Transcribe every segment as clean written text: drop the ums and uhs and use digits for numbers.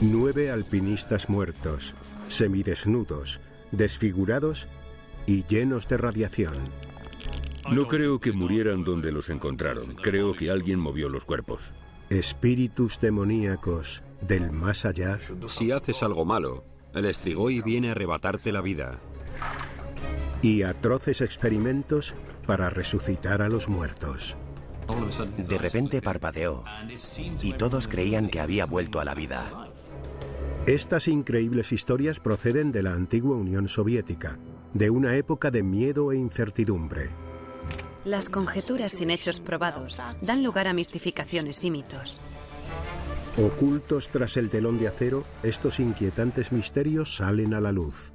9 alpinistas muertos, semidesnudos, desfigurados y llenos de radiación. No creo que murieran donde los encontraron. Creo que alguien movió los cuerpos. Espíritus demoníacos del más allá. Si haces algo malo, el Strigoi viene a arrebatarte la vida. Y atroces experimentos para resucitar a los muertos. De repente parpadeó y todos creían que había vuelto a la vida. Estas increíbles historias proceden de la antigua Unión Soviética, de una época de miedo e incertidumbre. Las conjeturas sin hechos probados dan lugar a mistificaciones y mitos. Ocultos tras el telón de acero, estos inquietantes misterios salen a la luz.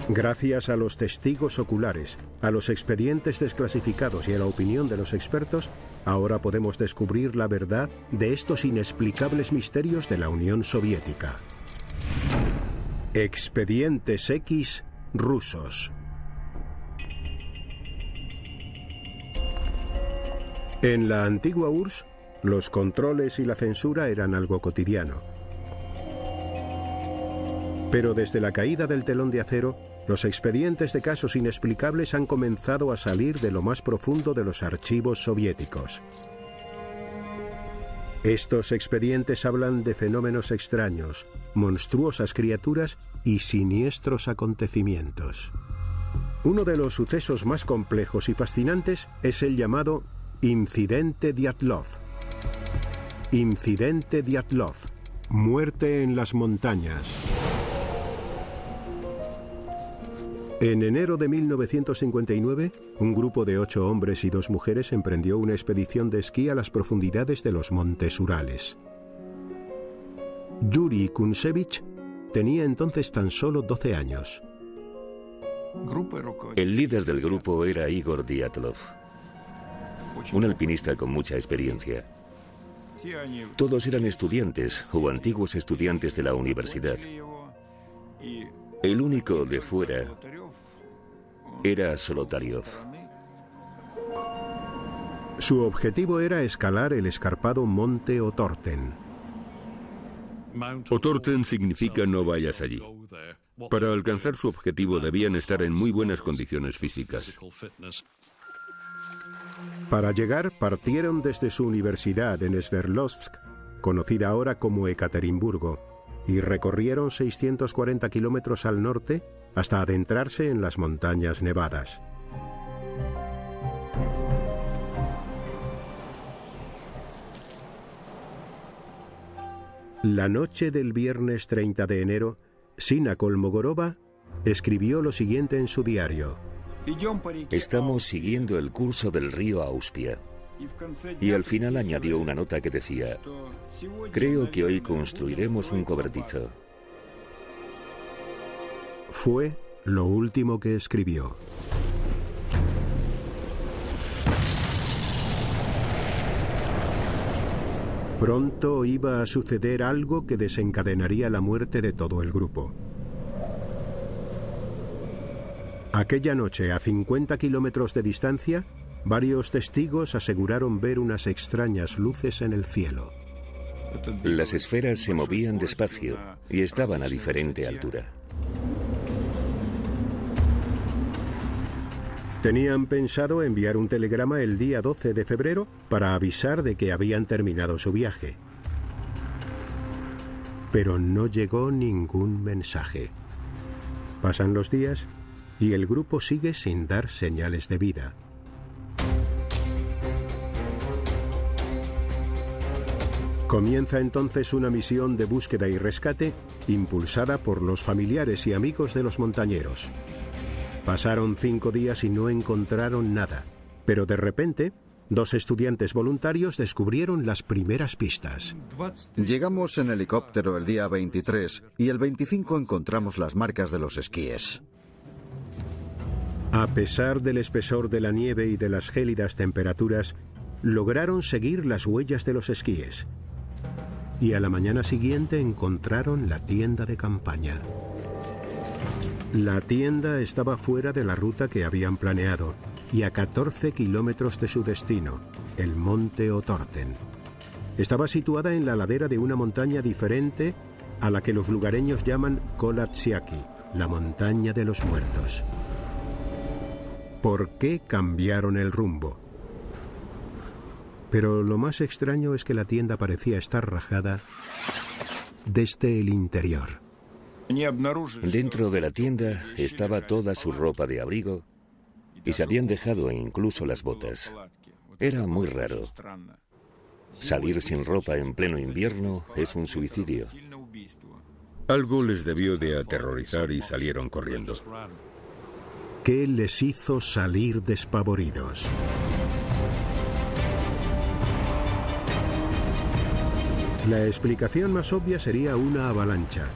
Gracias a los testigos oculares, a los expedientes desclasificados y a la opinión de los expertos, ahora podemos descubrir la verdad de estos inexplicables misterios de la Unión Soviética. Expedientes X rusos. En la antigua URSS, los controles y la censura eran algo cotidiano. Pero desde la caída del telón de acero, los expedientes de casos inexplicables han comenzado a salir de lo más profundo de los archivos soviéticos. Estos expedientes hablan de fenómenos extraños, monstruosas criaturas y siniestros acontecimientos. Uno de los sucesos más complejos y fascinantes es el llamado Incidente Dyatlov. Incidente Dyatlov. Muerte en las montañas. En enero de 1959, un grupo de 8 hombres y 2 mujeres emprendió una expedición de esquí a las profundidades de los montes Urales. Yuri Kunsevich tenía entonces tan solo 12 años. El líder del grupo era Igor Dyatlov, un alpinista con mucha experiencia. Todos eran estudiantes o antiguos estudiantes de la universidad. El único de fuera era Solotaryov. Su objetivo era escalar el escarpado monte Otorten. Otorten significa no vayas allí. Para alcanzar su objetivo debían estar en muy buenas condiciones físicas. Para llegar, partieron desde su universidad en Sverdlovsk, conocida ahora como Ekaterimburgo, y recorrieron 640 kilómetros al norte hasta adentrarse en las montañas nevadas. La noche del viernes 30 de enero, Sina Kolmogorova escribió lo siguiente en su diario. Estamos siguiendo el curso del río Auspia. Y al final añadió una nota que decía: creo que hoy construiremos un cobertizo. Fue lo último que escribió. Pronto iba a suceder algo que desencadenaría la muerte de todo el grupo. Aquella noche, a 50 kilómetros de distancia, varios testigos aseguraron ver unas extrañas luces en el cielo. Las esferas se movían despacio y estaban a diferente altura. Tenían pensado enviar un telegrama el día 12 de febrero para avisar de que habían terminado su viaje. Pero no llegó ningún mensaje. Pasan los días y el grupo sigue sin dar señales de vida. Comienza entonces una misión de búsqueda y rescate impulsada por los familiares y amigos de los montañeros. Pasaron 5 días y no encontraron nada, pero de repente, 2 estudiantes voluntarios descubrieron las primeras pistas. Llegamos en helicóptero el día 23 y el 25 encontramos las marcas de los esquíes. A pesar del espesor de la nieve y de las gélidas temperaturas, lograron seguir las huellas de los esquíes. Y a la mañana siguiente encontraron la tienda de campaña. La tienda estaba fuera de la ruta que habían planeado y a 14 kilómetros de su destino, el monte Otorten. estaba situada en la ladera de una montaña diferente a la que los lugareños llaman Kolatsiaki, la montaña de los muertos. ¿Por qué cambiaron el rumbo? Pero lo más extraño es que la tienda parecía estar rajada desde el interior. Dentro de la tienda estaba toda su ropa de abrigo y se habían dejado incluso las botas. Era muy raro. Salir sin ropa en pleno invierno es un suicidio. Algo les debió de aterrorizar y salieron corriendo. ¿Qué les hizo salir despavoridos? La explicación más obvia sería una avalancha.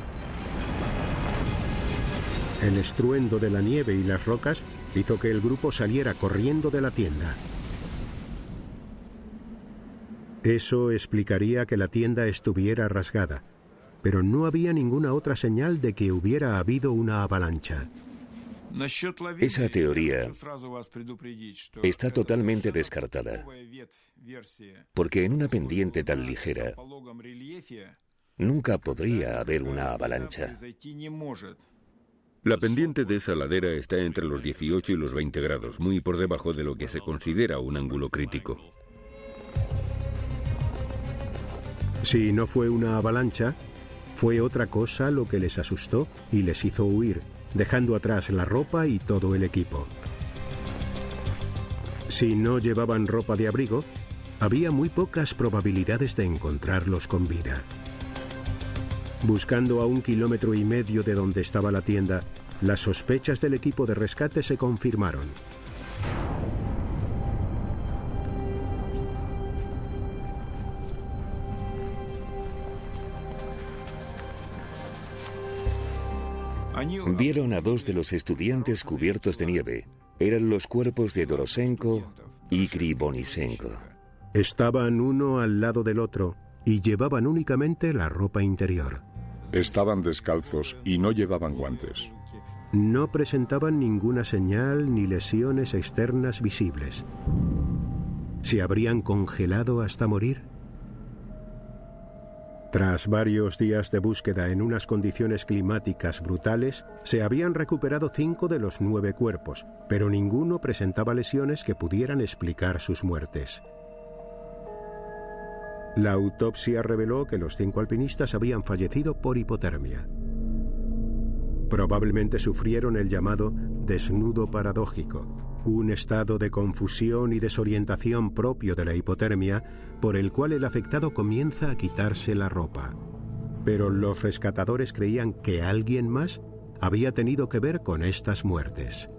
El estruendo de la nieve y las rocas hizo que el grupo saliera corriendo de la tienda. Eso explicaría que la tienda estuviera rasgada, pero no había ninguna otra señal de que hubiera habido una avalancha. Esa teoría está totalmente descartada, porque en una pendiente tan ligera nunca podría haber una avalancha. La pendiente de esa ladera está entre los 18 y los 20 grados, muy por debajo de lo que se considera un ángulo crítico. Si no fue una avalancha, fue otra cosa lo que les asustó y les hizo huir, dejando atrás la ropa y todo el equipo. Si no llevaban ropa de abrigo, había muy pocas probabilidades de encontrarlos con vida. Buscando a 1,5 kilómetros de donde estaba la tienda, las sospechas del equipo de rescate se confirmaron. Vieron a 2 de los estudiantes cubiertos de nieve. Eran los cuerpos de Dorosenko y Krivonisenko. Estaban uno al lado del otro y llevaban únicamente la ropa interior. Estaban descalzos y no llevaban guantes. No presentaban ninguna señal ni lesiones externas visibles. ¿Se habrían congelado hasta morir? Tras varios días de búsqueda en unas condiciones climáticas brutales, se habían recuperado 5 de los 9 cuerpos, pero ninguno presentaba lesiones que pudieran explicar sus muertes. La autopsia reveló que los 5 alpinistas habían fallecido por hipotermia. Probablemente sufrieron el llamado desnudo paradójico, un estado de confusión y desorientación propio de la hipotermia por el cual el afectado comienza a quitarse la ropa. Pero los rescatadores creían que alguien más había tenido que ver con estas muertes.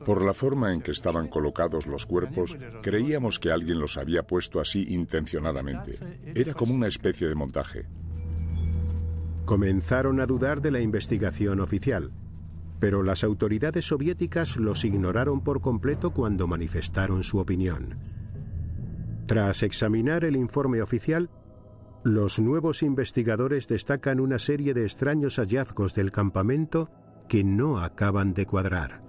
Por la forma en que estaban colocados los cuerpos, creíamos que alguien los había puesto así intencionadamente. Era como una especie de montaje. Comenzaron a dudar de la investigación oficial, pero las autoridades soviéticas los ignoraron por completo cuando manifestaron su opinión. Tras examinar el informe oficial, los nuevos investigadores destacan una serie de extraños hallazgos del campamento que no acaban de cuadrar.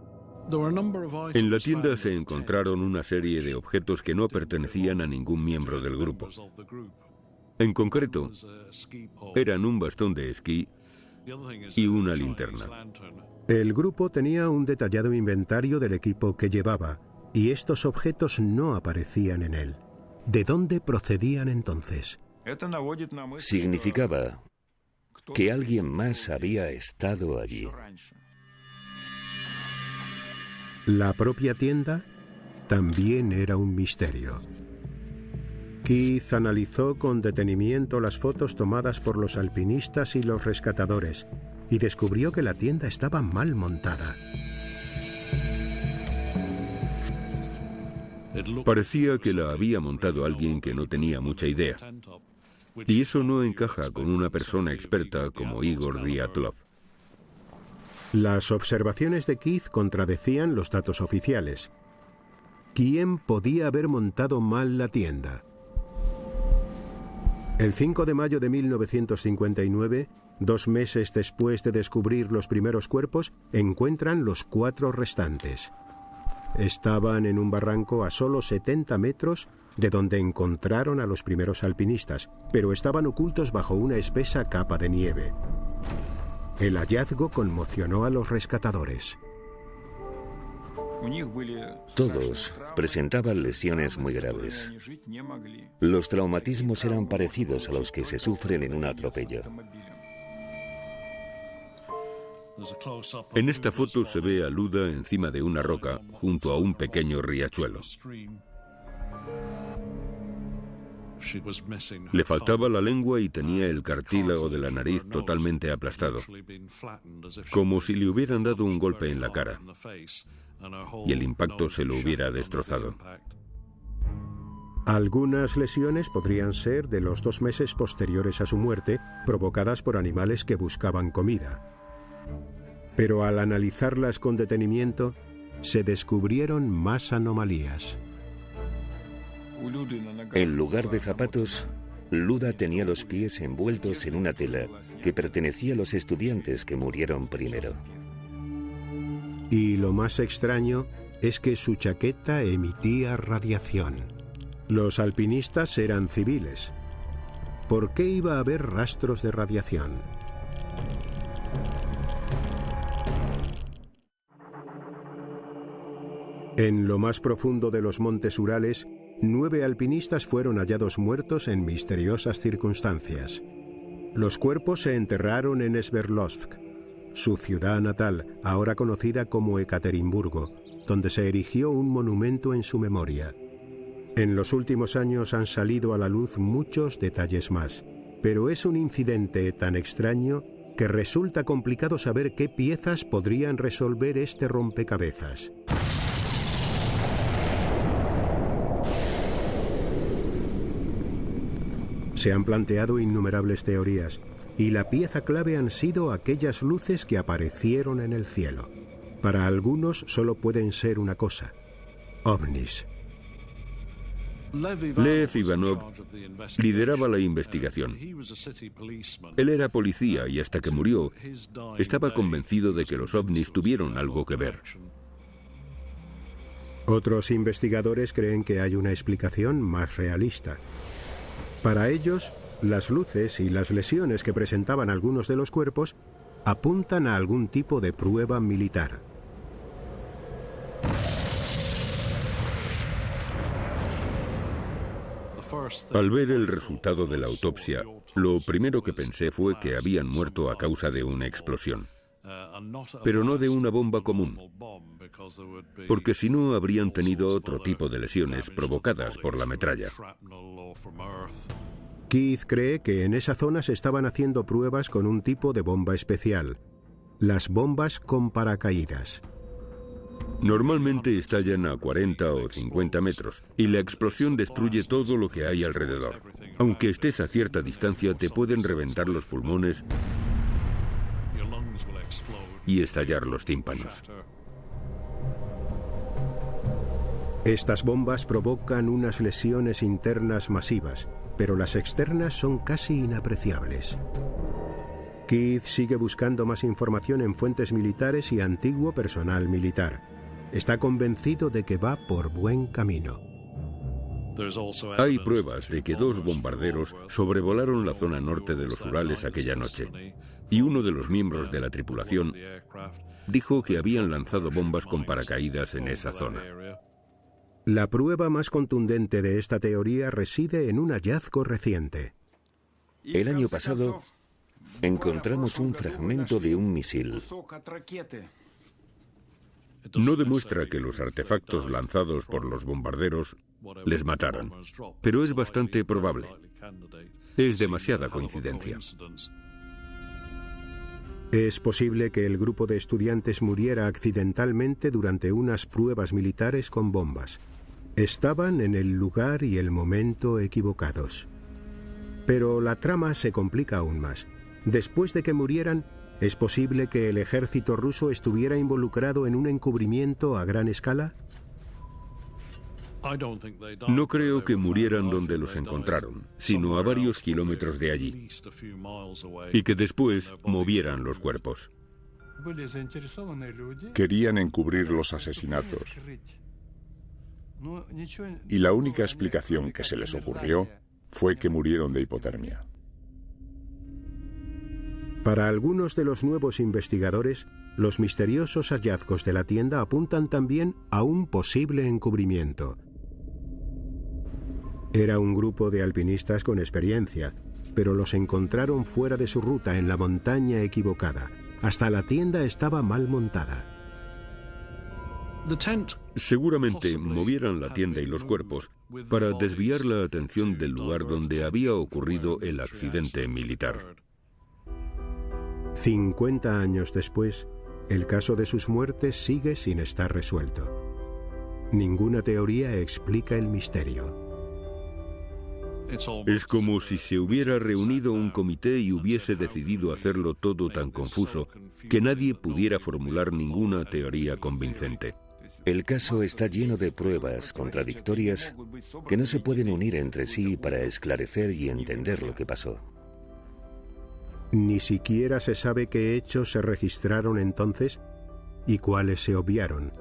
En la tienda se encontraron una serie de objetos que no pertenecían a ningún miembro del grupo. En concreto, eran un bastón de esquí y una linterna. El grupo tenía un detallado inventario del equipo que llevaba, y estos objetos no aparecían en él. ¿De dónde procedían entonces? Significaba que alguien más había estado allí. La propia tienda también era un misterio. Keith analizó con detenimiento las fotos tomadas por los alpinistas y los rescatadores y descubrió que la tienda estaba mal montada. Parecía que la había montado alguien que no tenía mucha idea. Y eso no encaja con una persona experta como Igor Dyatlov. Las observaciones de Keith contradecían los datos oficiales. ¿Quién podía haber montado mal la tienda? El 5 de mayo de 1959, 2 meses después de descubrir los primeros cuerpos, encuentran los 4 restantes. Estaban en un barranco a solo 70 metros de donde encontraron a los primeros alpinistas, pero estaban ocultos bajo una espesa capa de nieve. El hallazgo conmocionó a los rescatadores. Todos presentaban lesiones muy graves. Los traumatismos eran parecidos a los que se sufren en un atropello. En esta foto se ve a Luda encima de una roca junto a un pequeño riachuelo. Le faltaba la lengua y tenía el cartílago de la nariz totalmente aplastado, como si le hubieran dado un golpe en la cara, y el impacto se lo hubiera destrozado. Algunas lesiones podrían ser de los 2 meses posteriores a su muerte, provocadas por animales que buscaban comida. Pero al analizarlas con detenimiento, se descubrieron más anomalías. En lugar de zapatos, Luda tenía los pies envueltos en una tela que pertenecía a los estudiantes que murieron primero. Y lo más extraño es que su chaqueta emitía radiación. Los alpinistas eran civiles. ¿Por qué iba a haber rastros de radiación? En lo más profundo de los montes Urales, 9 alpinistas fueron hallados muertos en misteriosas circunstancias. Los cuerpos se enterraron en Sverdlovsk, su ciudad natal, ahora conocida como Ekaterimburgo, donde se erigió un monumento en su memoria. En los últimos años han salido a la luz muchos detalles más, pero es un incidente tan extraño que resulta complicado saber qué piezas podrían resolver este rompecabezas. Se han planteado innumerables teorías, y la pieza clave han sido aquellas luces que aparecieron en el cielo. Para algunos solo pueden ser una cosa: ovnis. Lev Ivanov lideraba la investigación. Él era policía y hasta que murió estaba convencido de que los ovnis tuvieron algo que ver. Otros investigadores creen que hay una explicación más realista. Para ellos, las luces y las lesiones que presentaban algunos de los cuerpos apuntan a algún tipo de prueba militar. Al ver el resultado de la autopsia, lo primero que pensé fue que habían muerto a causa de una explosión. Pero no de una bomba común, porque si no habrían tenido otro tipo de lesiones provocadas por la metralla. Keith cree que en esa zona se estaban haciendo pruebas con un tipo de bomba especial, las bombas con paracaídas. Normalmente estallan a 40 o 50 metros y la explosión destruye todo lo que hay alrededor. Aunque estés a cierta distancia, te pueden reventar los pulmones y estallar los tímpanos. Estas bombas provocan unas lesiones internas masivas, pero las externas son casi inapreciables. Keith sigue buscando más información en fuentes militares y antiguo personal militar. Está convencido de que va por buen camino. Hay pruebas de que 2 bombarderos sobrevolaron la zona norte de los Urales aquella noche, y uno de los miembros de la tripulación dijo que habían lanzado bombas con paracaídas en esa zona. La prueba más contundente de esta teoría reside en un hallazgo reciente. El año pasado encontramos un fragmento de un misil. No demuestra que los artefactos lanzados por los bombarderos les mataran, pero es bastante probable. Es demasiada coincidencia. Es posible que el grupo de estudiantes muriera accidentalmente durante unas pruebas militares con bombas. Estaban en el lugar y el momento equivocados. Pero la trama se complica aún más. Después de que murieran, ¿es posible que el ejército ruso estuviera involucrado en un encubrimiento a gran escala? No creo que murieran donde los encontraron, sino a varios kilómetros de allí, y que después movieran los cuerpos. Querían encubrir los asesinatos. Y la única explicación que se les ocurrió fue que murieron de hipotermia. Para algunos de los nuevos investigadores, los misteriosos hallazgos de la tienda apuntan también a un posible encubrimiento. Era un grupo de alpinistas con experiencia, pero los encontraron fuera de su ruta en la montaña equivocada. Hasta la tienda estaba mal montada. Seguramente movieran la tienda y los cuerpos para desviar la atención del lugar donde había ocurrido el accidente militar. 50 años después, el caso de sus muertes sigue sin estar resuelto. Ninguna teoría explica el misterio. Es como si se hubiera reunido un comité y hubiese decidido hacerlo todo tan confuso que nadie pudiera formular ninguna teoría convincente. El caso está lleno de pruebas contradictorias que no se pueden unir entre sí para esclarecer y entender lo que pasó. Ni siquiera se sabe qué hechos se registraron entonces y cuáles se obviaron.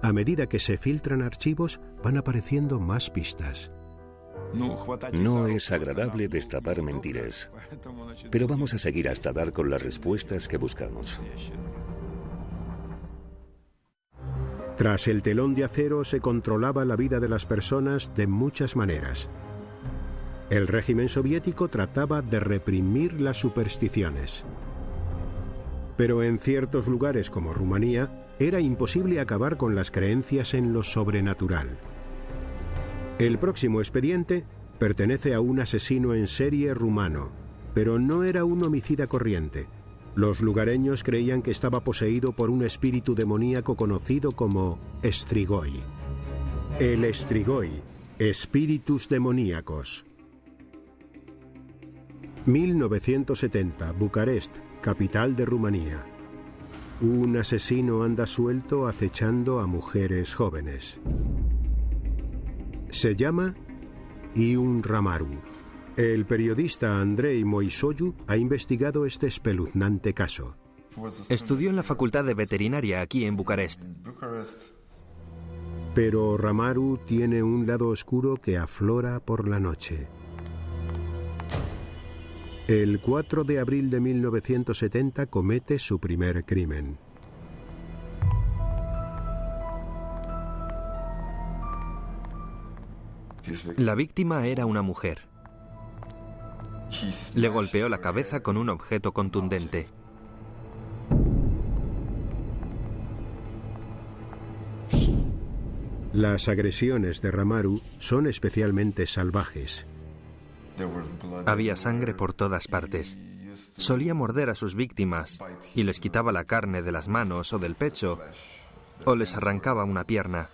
A medida que se filtran archivos, van apareciendo más pistas. No es agradable destapar mentiras, pero vamos a seguir hasta dar con las respuestas que buscamos. Tras el telón de acero se controlaba la vida de las personas de muchas maneras. El régimen soviético trataba de reprimir las supersticiones. Pero en ciertos lugares como Rumanía, era imposible acabar con las creencias en lo sobrenatural. El próximo expediente pertenece a un asesino en serie rumano, pero no era un homicida corriente. Los lugareños creían que estaba poseído por un espíritu demoníaco conocido como Strigoi. El Strigoi, espíritus demoníacos. 1970, Bucarest, capital de Rumanía. Un asesino anda suelto acechando a mujeres jóvenes. Se llama Ion Ramaru. El periodista Andrei Moisoiu ha investigado este espeluznante caso. Estudió en la Facultad de Veterinaria aquí en Bucarest. Pero Ramaru tiene un lado oscuro que aflora por la noche. El 4 de abril de 1970 comete su primer crimen. La víctima era una mujer. Le golpeó la cabeza con un objeto contundente. Las agresiones de Ramaru son especialmente salvajes. Había sangre por todas partes. Solía morder a sus víctimas y les quitaba la carne de las manos o del pecho o les arrancaba una pierna.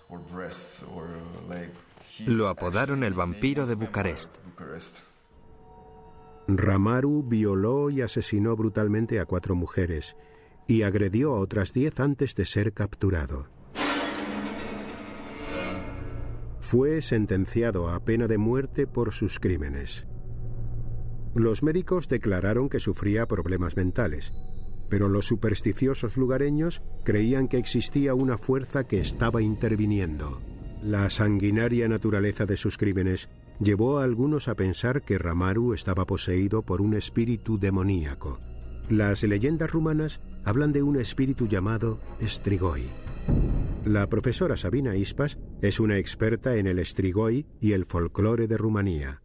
Lo apodaron el vampiro de Bucarest. Ramaru violó y asesinó brutalmente a 4 mujeres y agredió a otras 10 antes de ser capturado. Fue sentenciado a pena de muerte por sus crímenes. Los médicos declararon que sufría problemas mentales, pero los supersticiosos lugareños creían que existía una fuerza que estaba interviniendo. La sanguinaria naturaleza de sus crímenes llevó a algunos a pensar que Ramaru estaba poseído por un espíritu demoníaco. Las leyendas rumanas hablan de un espíritu llamado Strigoi. La profesora Sabina Ispas es una experta en el Strigoi y el folclore de Rumanía.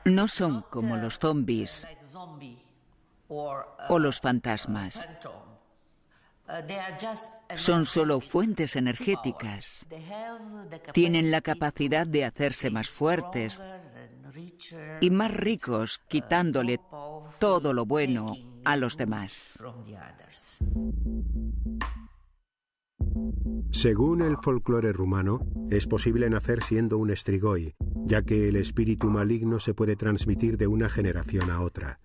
No son como los zombies o los fantasmas. Son solo fuentes energéticas. Tienen la capacidad de hacerse más fuertes y más ricos, quitándole todo lo bueno a los demás. Según el folclore rumano, es posible nacer siendo un Strigoi, ya que el espíritu maligno se puede transmitir de una generación a otra.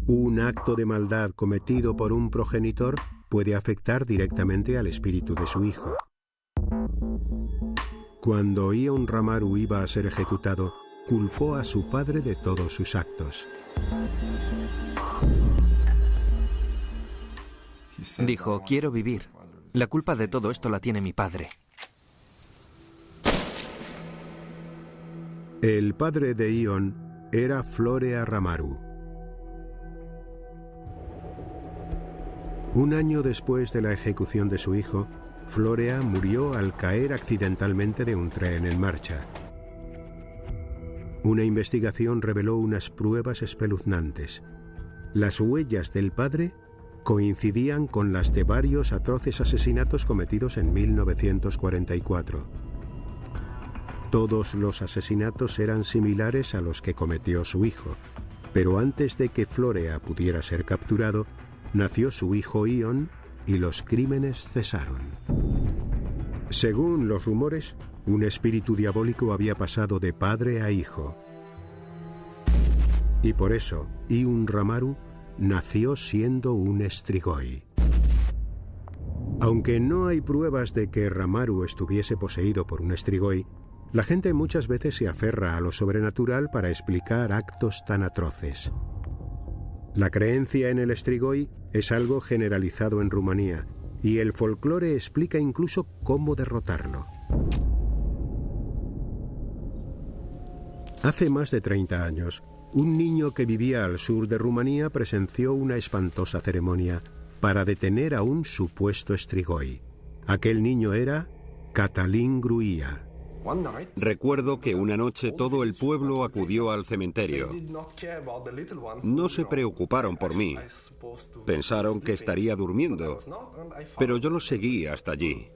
Un acto de maldad cometido por un progenitor puede afectar directamente al espíritu de su hijo. Cuando Ion Ramaru iba a ser ejecutado, culpó a su padre de todos sus actos. Dijo, quiero vivir. La culpa de todo esto la tiene mi padre. El padre de Ion era Florea Ramaru. Un año después de la ejecución de su hijo, Florea murió al caer accidentalmente de un tren en marcha. Una investigación reveló unas pruebas espeluznantes. Las huellas del padre coincidían con las de varios atroces asesinatos cometidos en 1944. Todos los asesinatos eran similares a los que cometió su hijo, pero antes de que Florea pudiera ser capturado, nació su hijo Ion y los crímenes cesaron. Según los rumores, un espíritu diabólico había pasado de padre a hijo. Y por eso, Iun Ramaru nació siendo un Strigoi. Aunque no hay pruebas de que Ramaru estuviese poseído por un Strigoi, la gente muchas veces se aferra a lo sobrenatural para explicar actos tan atroces. La creencia en el Strigoi es algo generalizado en Rumanía, y el folclore explica incluso cómo derrotarlo. Hace más de 30 años, un niño que vivía al sur de Rumanía presenció una espantosa ceremonia para detener a un supuesto Strigoi. Aquel niño era Cătălin Gruia. Recuerdo que una noche todo el pueblo acudió al cementerio. No se preocuparon por mí. Pensaron que estaría durmiendo, pero yo los seguí hasta allí.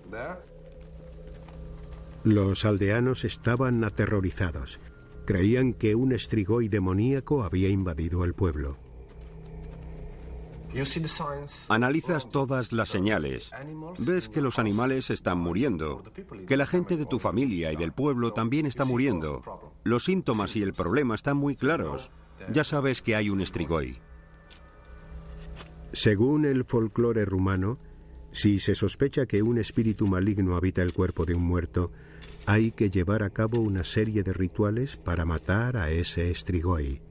Los aldeanos estaban aterrorizados. Creían que un Strigoi demoníaco había invadido el pueblo. Analizas todas las señales. Ves que los animales están muriendo, que la gente de tu familia y del pueblo también está muriendo. Los síntomas y el problema están muy claros. Ya sabes que hay un Strigoi. Según el folclore rumano, si se sospecha que un espíritu maligno habita el cuerpo de un muerto, hay que llevar a cabo una serie de rituales para matar a ese Strigoi.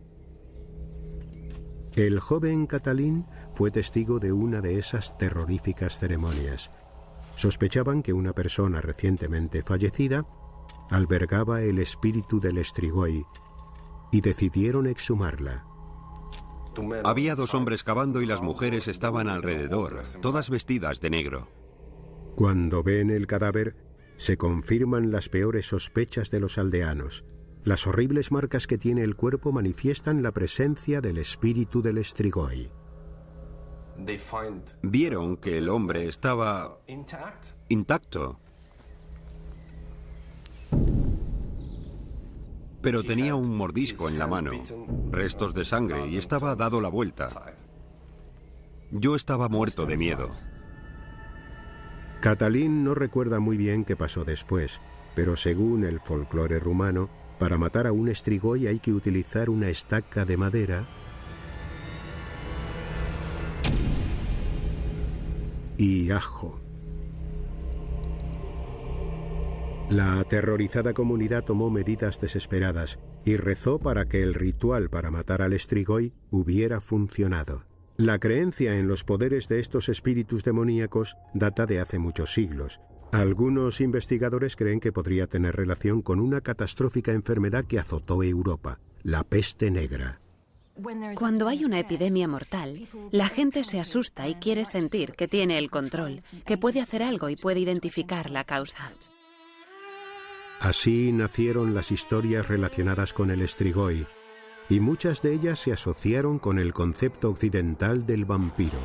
El joven Cătălin fue testigo de una de esas terroríficas ceremonias. Sospechaban que una persona recientemente fallecida albergaba el espíritu del Strigoi y decidieron exhumarla. Había 2 hombres cavando y las mujeres estaban alrededor, todas vestidas de negro. Cuando ven el cadáver, se confirman las peores sospechas de los aldeanos. Las horribles marcas que tiene el cuerpo manifiestan la presencia del espíritu del Strigoi. Vieron que el hombre estaba intacto, pero tenía un mordisco en la mano, restos de sangre y estaba dado la vuelta. Yo estaba muerto de miedo. Cătălin no recuerda muy bien qué pasó después, pero según el folclore rumano, para matar a un Strigoi hay que utilizar una estaca de madera y ajo. La aterrorizada comunidad tomó medidas desesperadas y rezó para que el ritual para matar al Strigoi hubiera funcionado. La creencia en los poderes de estos espíritus demoníacos data de hace muchos siglos. Algunos investigadores creen que podría tener relación con una catastrófica enfermedad que azotó Europa, la peste negra. Cuando hay una epidemia mortal, la gente se asusta y quiere sentir que tiene el control, que puede hacer algo y puede identificar la causa. Así nacieron las historias relacionadas con el Strigoi, y muchas de ellas se asociaron con el concepto occidental del vampiro.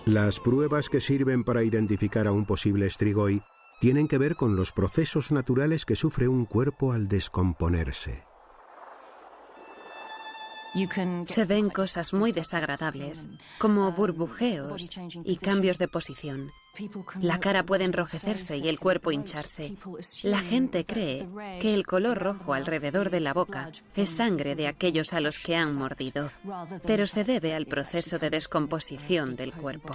Las pruebas que sirven para identificar a un posible Strigoi tienen que ver con los procesos naturales que sufre un cuerpo al descomponerse. Se ven cosas muy desagradables, como burbujeos y cambios de posición. La cara puede enrojecerse y el cuerpo hincharse. La gente cree que el color rojo alrededor de la boca es sangre de aquellos a los que han mordido, pero se debe al proceso de descomposición del cuerpo.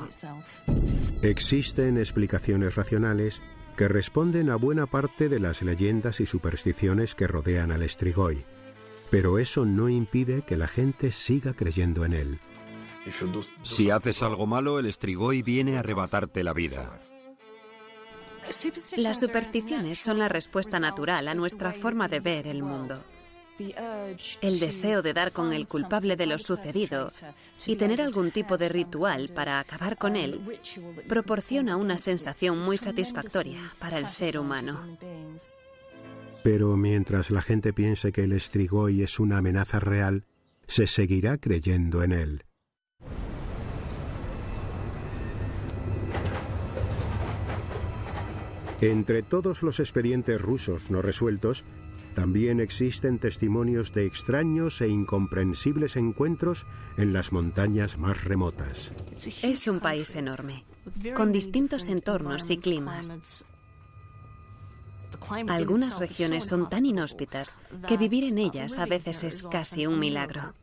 Existen explicaciones racionales que responden a buena parte de las leyendas y supersticiones que rodean al Strigoi, pero eso no impide que la gente siga creyendo en él. Si haces algo malo, el Strigoi viene a arrebatarte la vida. Las supersticiones son la respuesta natural a nuestra forma de ver el mundo. El deseo de dar con el culpable de lo sucedido y tener algún tipo de ritual para acabar con él proporciona una sensación muy satisfactoria para el ser humano. Pero mientras la gente piense que el Strigoi es una amenaza real, se seguirá creyendo en él. Entre todos los expedientes rusos no resueltos, también existen testimonios de extraños e incomprensibles encuentros en las montañas más remotas. Es un país enorme, con distintos entornos y climas. Algunas regiones son tan inhóspitas que vivir en ellas a veces es casi un milagro.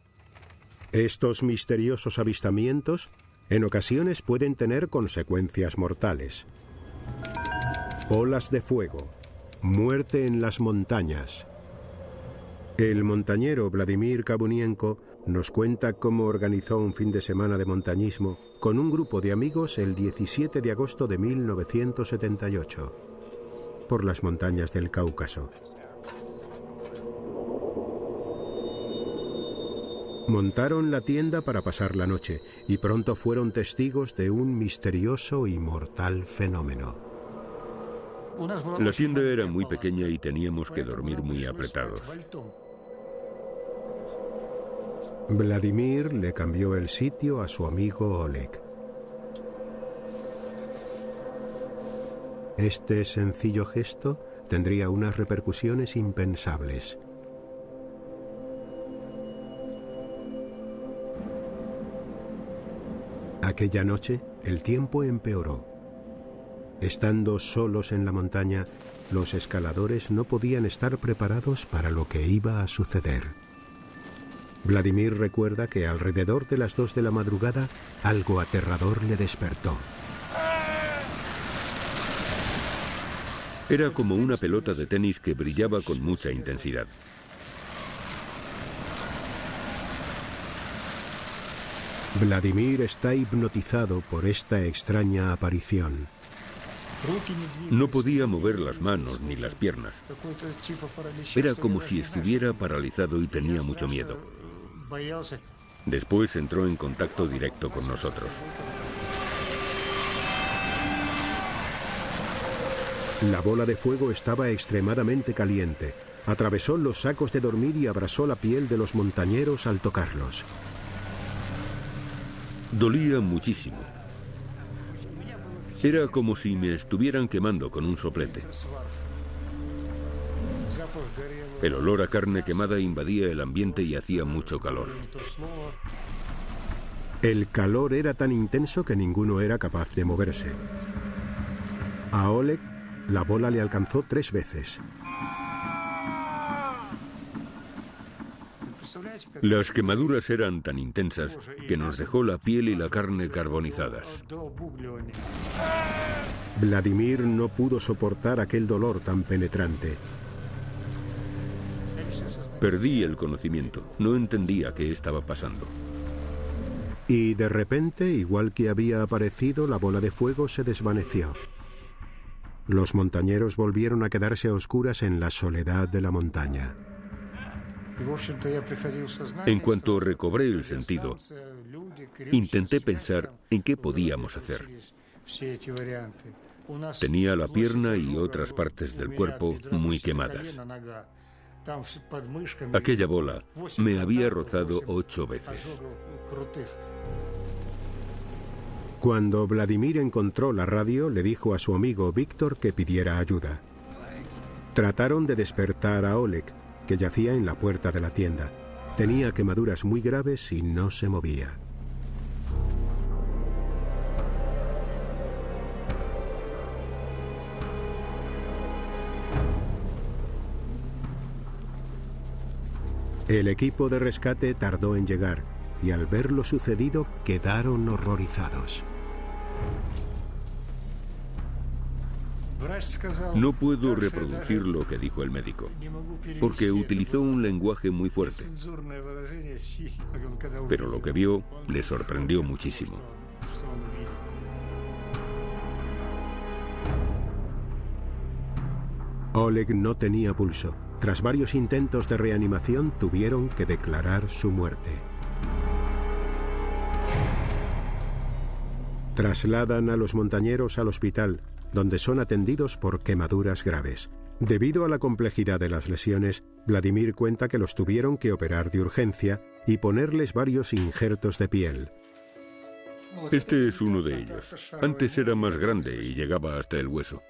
Estos misteriosos avistamientos en ocasiones pueden tener consecuencias mortales. Olas de fuego, muerte en las montañas. El montañero Vladimir Kabunienko nos cuenta cómo organizó un fin de semana de montañismo con un grupo de amigos el 17 de agosto de 1978 por las montañas del Cáucaso. Montaron la tienda para pasar la noche y pronto fueron testigos de un misterioso y mortal fenómeno. La tienda era muy pequeña y teníamos que dormir muy apretados. Vladimir le cambió el sitio a su amigo Oleg. Este sencillo gesto tendría unas repercusiones impensables. Aquella noche, el tiempo empeoró. Estando solos en la montaña, los escaladores no podían estar preparados para lo que iba a suceder. Vladimir recuerda que alrededor de las 2 de la madrugada, algo aterrador le despertó. Era como una pelota de tenis que brillaba con mucha intensidad. Vladimir está hipnotizado por esta extraña aparición. No podía mover las manos ni las piernas. Era como si estuviera paralizado y tenía mucho miedo. Después entró en contacto directo con nosotros. La bola de fuego estaba extremadamente caliente. Atravesó los sacos de dormir y abrasó la piel de los montañeros al tocarlos. Dolía muchísimo. Era como si me estuvieran quemando con un soplete. El olor a carne quemada invadía el ambiente y hacía mucho calor. El calor era tan intenso que ninguno era capaz de moverse. A Oleg, la bola le alcanzó 3 veces. Las quemaduras eran tan intensas que nos dejó la piel y la carne carbonizadas. Vladimir no pudo soportar aquel dolor tan penetrante. Perdí el conocimiento. No entendía qué estaba pasando. Y de repente, igual que había aparecido, la bola de fuego se desvaneció. Los montañeros volvieron a quedarse a oscuras en la soledad de la montaña. En cuanto recobré el sentido, intenté pensar en qué podíamos hacer. Tenía la pierna y otras partes del cuerpo muy quemadas. Aquella bola me había rozado 8 veces. Cuando Vladimir encontró la radio, le dijo a su amigo Víctor que pidiera ayuda. Trataron de despertar a Oleg, que yacía en la puerta de la tienda. Tenía quemaduras muy graves y no se movía. El equipo de rescate tardó en llegar y al ver lo sucedido quedaron horrorizados. No puedo reproducir lo que dijo el médico, porque utilizó un lenguaje muy fuerte. Pero lo que vio le sorprendió muchísimo. Oleg no tenía pulso. tras varios intentos de reanimación, tuvieron que declarar su muerte. Trasladan a los montañeros al hospital, donde son atendidos por quemaduras graves. Debido a la complejidad de las lesiones, Vladimir cuenta que los tuvieron que operar de urgencia y ponerles varios injertos de piel. Este es uno de ellos. Antes era más grande y llegaba hasta el hueso.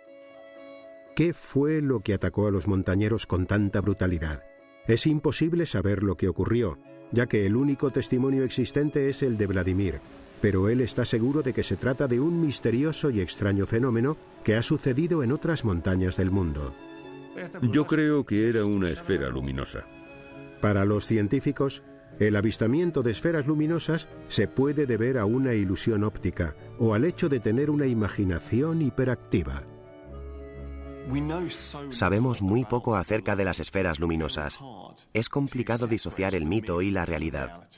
¿Qué fue lo que atacó a los montañeros con tanta brutalidad? Es imposible saber lo que ocurrió, ya que el único testimonio existente es el de Vladimir, pero él está seguro de que se trata de un misterioso y extraño fenómeno que ha sucedido en otras montañas del mundo. Yo creo que era una esfera luminosa. Para los científicos, el avistamiento de esferas luminosas se puede deber a una ilusión óptica o al hecho de tener una imaginación hiperactiva. Sabemos muy poco acerca de las esferas luminosas. Es complicado disociar el mito y la realidad.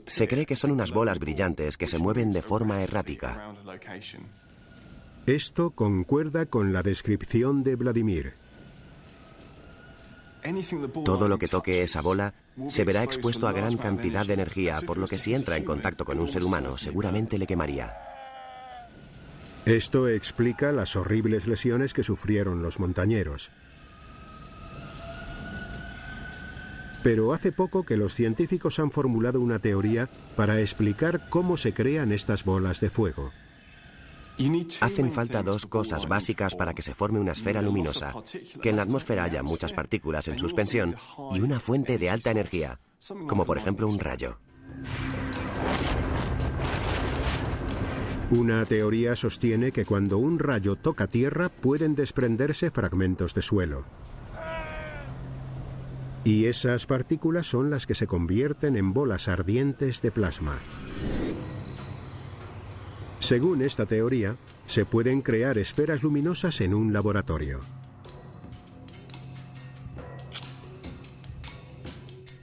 Se cree que son unas bolas brillantes que se mueven de forma errática. Esto concuerda con la descripción de Vladimir. Todo lo que toque esa bola se verá expuesto a gran cantidad de energía, por lo que si entra en contacto con un ser humano, seguramente le quemaría. Esto explica las horribles lesiones que sufrieron los montañeros. Pero hace poco que los científicos han formulado una teoría para explicar cómo se crean estas bolas de fuego. Hacen falta dos cosas básicas para que se forme una esfera luminosa: que en la atmósfera haya muchas partículas en suspensión y una fuente de alta energía, como por ejemplo un rayo. Una teoría sostiene que cuando un rayo toca tierra pueden desprenderse fragmentos de suelo. Y esas partículas son las que se convierten en bolas ardientes de plasma. Según esta teoría, se pueden crear esferas luminosas en un laboratorio.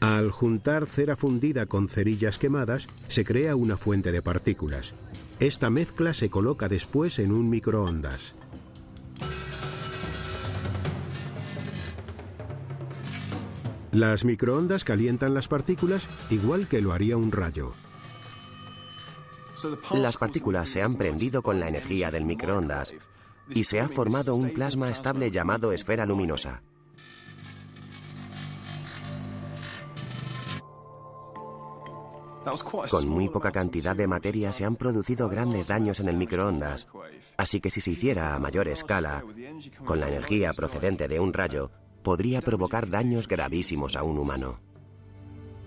Al juntar cera fundida con cerillas quemadas, se crea una fuente de partículas. Esta mezcla se coloca después en un microondas. Las microondas calientan las partículas igual que lo haría un rayo. Las partículas se han prendido con la energía del microondas y se ha formado un plasma estable llamado esfera luminosa. Con muy poca cantidad de materia se han producido grandes daños en el microondas, así que si se hiciera a mayor escala, con la energía procedente de un rayo, podría provocar daños gravísimos a un humano.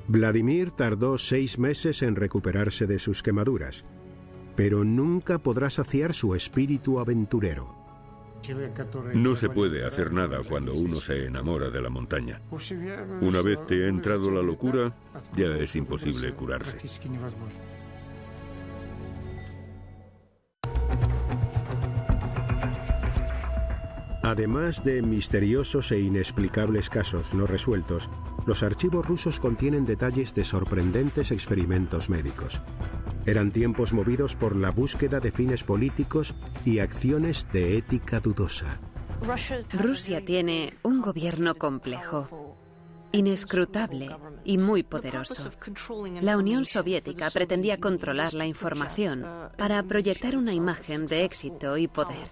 Vladimir tardó 6 meses en recuperarse de sus quemaduras, pero nunca podrá saciar su espíritu aventurero. No se puede hacer nada cuando uno se enamora de la montaña. Una vez te ha entrado la locura, ya es imposible curarse. Además de misteriosos e inexplicables casos no resueltos, los archivos rusos contienen detalles de sorprendentes experimentos médicos. Eran tiempos movidos por la búsqueda de fines políticos y acciones de ética dudosa. Rusia tiene un gobierno complejo, inescrutable y muy poderoso. La Unión Soviética pretendía controlar la información para proyectar una imagen de éxito y poder.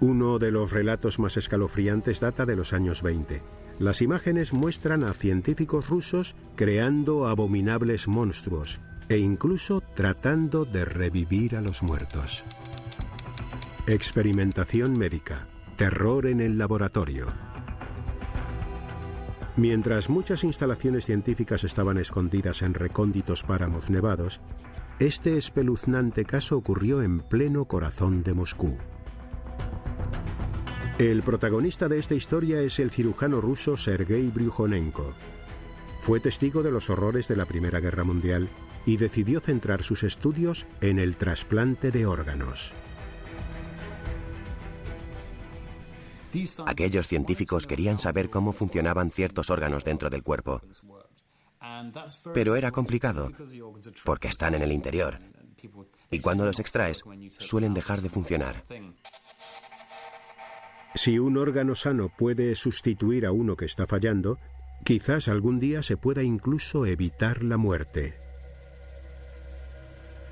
Uno de los relatos más escalofriantes data de los años 20. Las imágenes muestran a científicos rusos creando abominables monstruos e incluso tratando de revivir a los muertos. Experimentación médica, terror en el laboratorio. Mientras muchas instalaciones científicas estaban escondidas en recónditos páramos nevados, este espeluznante caso ocurrió en pleno corazón de Moscú. El protagonista de esta historia es el cirujano ruso Sergei Bryukhanenko. Fue testigo de los horrores de la Primera Guerra Mundial y decidió centrar sus estudios en el trasplante de órganos. Aquellos científicos querían saber cómo funcionaban ciertos órganos dentro del cuerpo. Pero era complicado, porque están en el interior. Y cuando los extraes, suelen dejar de funcionar. Si un órgano sano puede sustituir a uno que está fallando, quizás algún día se pueda incluso evitar la muerte.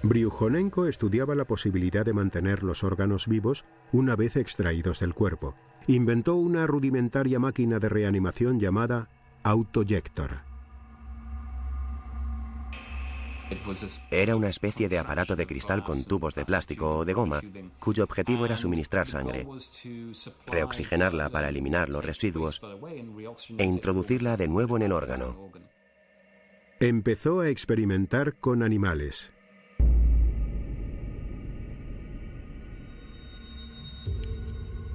Bryukhanenko estudiaba la posibilidad de mantener los órganos vivos una vez extraídos del cuerpo. Inventó una rudimentaria máquina de reanimación llamada autoyector. Era una especie de aparato de cristal con tubos de plástico o de goma, cuyo objetivo era suministrar sangre, reoxigenarla para eliminar los residuos e introducirla de nuevo en el órgano. Empezó a experimentar con animales.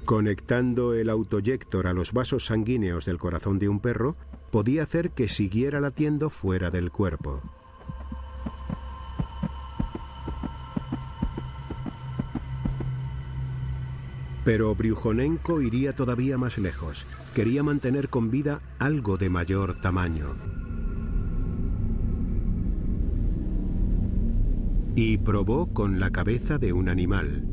Conectando el autoyector a los vasos sanguíneos del corazón de un perro, podía hacer que siguiera latiendo fuera del cuerpo. Pero Bryukhanenko iría todavía más lejos. Quería mantener con vida algo de mayor tamaño. Y probó con la cabeza de un animal.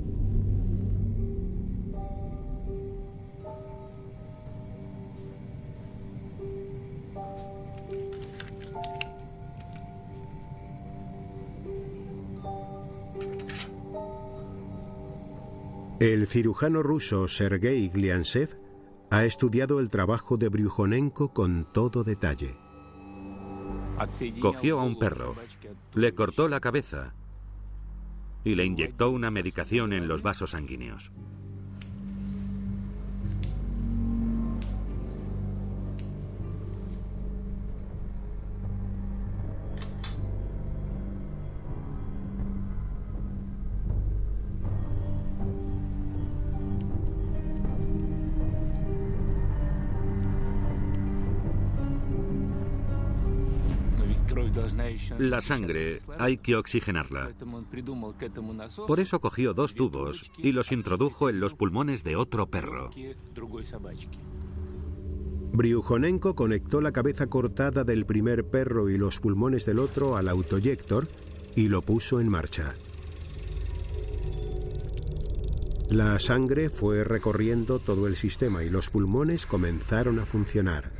El cirujano ruso Sergei Gliantsev ha estudiado el trabajo de Bryukhanenko con todo detalle. Cogió a un perro, le cortó la cabeza y le inyectó una medicación en los vasos sanguíneos. La sangre hay que oxigenarla. Por eso cogió 2 tubos y los introdujo en los pulmones de otro perro. Bryukhanenko conectó la cabeza cortada del primer perro y los pulmones del otro al autoyector y lo puso en marcha. La sangre fue recorriendo todo el sistema y los pulmones comenzaron a funcionar.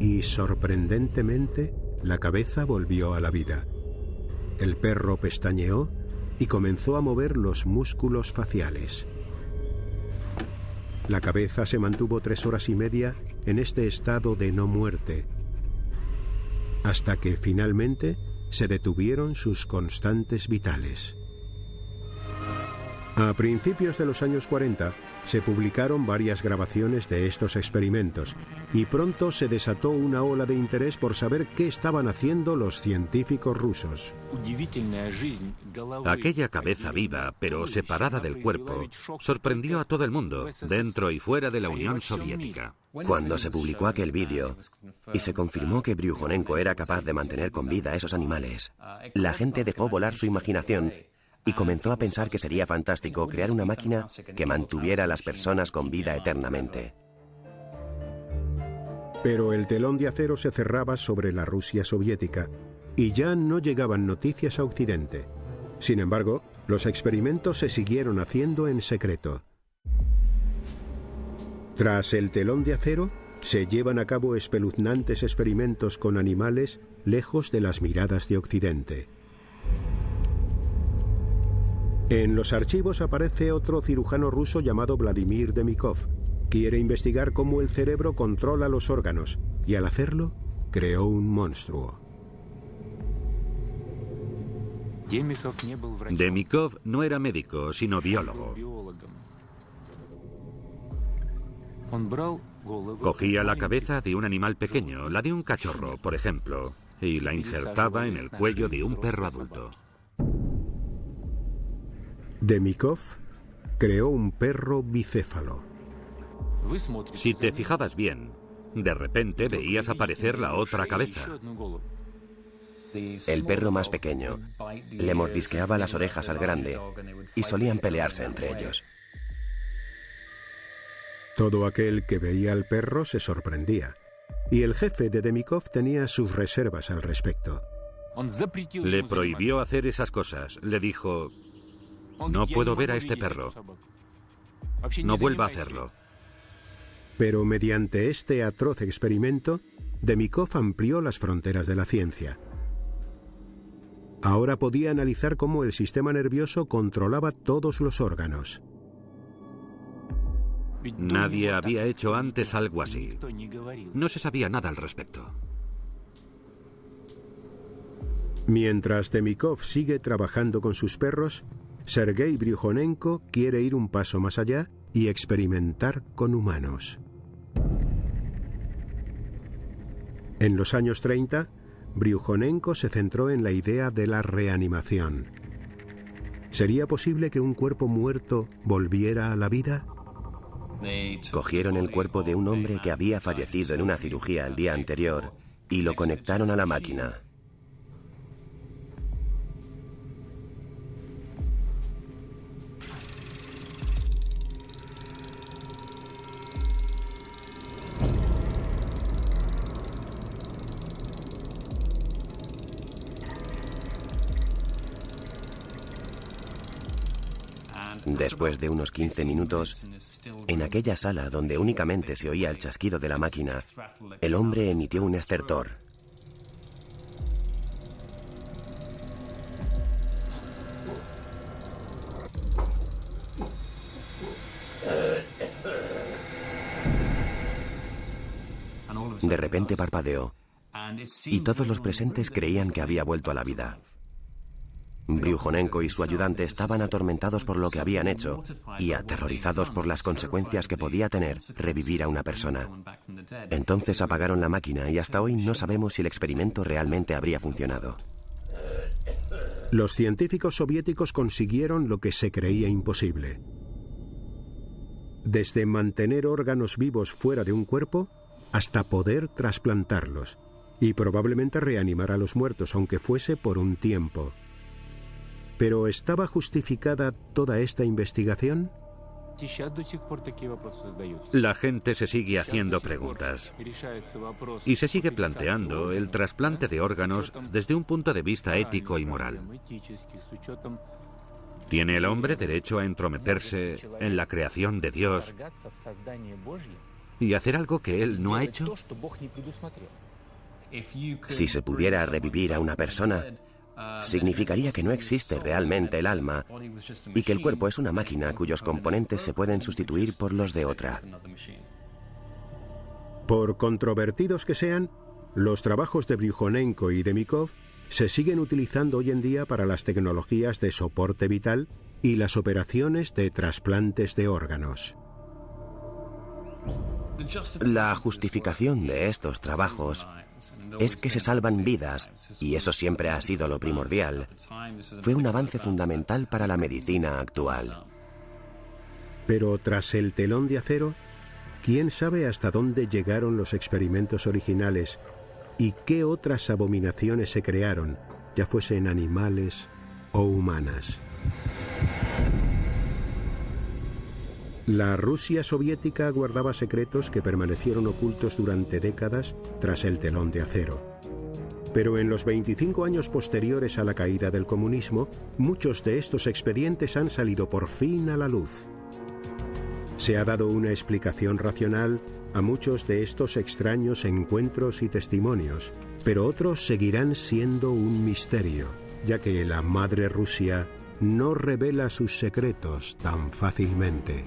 Y sorprendentemente, la cabeza volvió a la vida. El perro pestañeó y comenzó a mover los músculos faciales. La cabeza se mantuvo 3 horas y media en este estado de no muerte, hasta que finalmente se detuvieron sus constantes vitales. A principios de los años 40 se publicaron varias grabaciones de estos experimentos y pronto se desató una ola de interés por saber qué estaban haciendo los científicos rusos. Aquella cabeza viva, pero separada del cuerpo, sorprendió a todo el mundo, dentro y fuera de la Unión Soviética. Cuando se publicó aquel vídeo y se confirmó que Bryukhanenko era capaz de mantener con vida a esos animales, la gente dejó volar su imaginación y comenzó a pensar que sería fantástico crear una máquina que mantuviera a las personas con vida eternamente. Pero el telón de acero se cerraba sobre la Rusia soviética y ya no llegaban noticias a Occidente. Sin embargo, los experimentos se siguieron haciendo en secreto. Tras el telón de acero, se llevan a cabo espeluznantes experimentos con animales lejos de las miradas de Occidente. En los archivos aparece otro cirujano ruso llamado Vladimir Demikov. Quiere investigar cómo el cerebro controla los órganos y al hacerlo, creó un monstruo. Demikov no era médico, sino biólogo. Cogía la cabeza de un animal pequeño, la de un cachorro, por ejemplo, y la injertaba en el cuello de un perro adulto. Demikov creó un perro bicéfalo. Si te fijabas bien, de repente veías aparecer la otra cabeza. El perro más pequeño le mordisqueaba las orejas al grande y solían pelearse entre ellos. Todo aquel que veía al perro se sorprendía, y el jefe de Demikov tenía sus reservas al respecto. Le prohibió hacer esas cosas. Le dijo: No puedo ver a este perro. No vuelva a hacerlo. Pero mediante este atroz experimento, Demikov amplió las fronteras de la ciencia. Ahora podía analizar cómo el sistema nervioso controlaba todos los órganos. Nadie había hecho antes algo así. No se sabía nada al respecto. Mientras Demikov sigue trabajando con sus perros, Sergei Bryukhanenko quiere ir un paso más allá y experimentar con humanos. En los años 30, Bryukhanenko se centró en la idea de la reanimación. ¿Sería posible que un cuerpo muerto volviera a la vida? Cogieron el cuerpo de un hombre que había fallecido en una cirugía el día anterior y lo conectaron a la máquina. Después de unos 15 minutos, en aquella sala donde únicamente se oía el chasquido de la máquina, el hombre emitió un estertor. De repente parpadeó, y todos los presentes creían que había vuelto a la vida. Bryukhanenko y su ayudante estaban atormentados por lo que habían hecho y aterrorizados por las consecuencias que podía tener revivir a una persona. Entonces apagaron la máquina y hasta hoy no sabemos si el experimento realmente habría funcionado. Los científicos soviéticos consiguieron lo que se creía imposible. Desde mantener órganos vivos fuera de un cuerpo hasta poder trasplantarlos y probablemente reanimar a los muertos, aunque fuese por un tiempo. ¿Pero estaba justificada toda esta investigación? La gente se sigue haciendo preguntas y se sigue planteando el trasplante de órganos desde un punto de vista ético y moral. ¿Tiene el hombre derecho a entrometerse en la creación de Dios y hacer algo que él no ha hecho? Si se pudiera revivir a una persona, significaría que no existe realmente el alma y que el cuerpo es una máquina cuyos componentes se pueden sustituir por los de otra. Por controvertidos que sean, los trabajos de Bryukhanenko y Demikov se siguen utilizando hoy en día para las tecnologías de soporte vital y las operaciones de trasplantes de órganos. La justificación de estos trabajos es que se salvan vidas, y eso siempre ha sido lo primordial. Fue un avance fundamental para la medicina actual. Pero tras el telón de acero, ¿quién sabe hasta dónde llegaron los experimentos originales y qué otras abominaciones se crearon, ya fuesen animales o humanas? La Rusia soviética guardaba secretos que permanecieron ocultos durante décadas tras el telón de acero. Pero en los 25 años posteriores a la caída del comunismo, muchos de estos expedientes han salido por fin a la luz. Se ha dado una explicación racional a muchos de estos extraños encuentros y testimonios, pero otros seguirán siendo un misterio, ya que la madre Rusia no revela sus secretos tan fácilmente.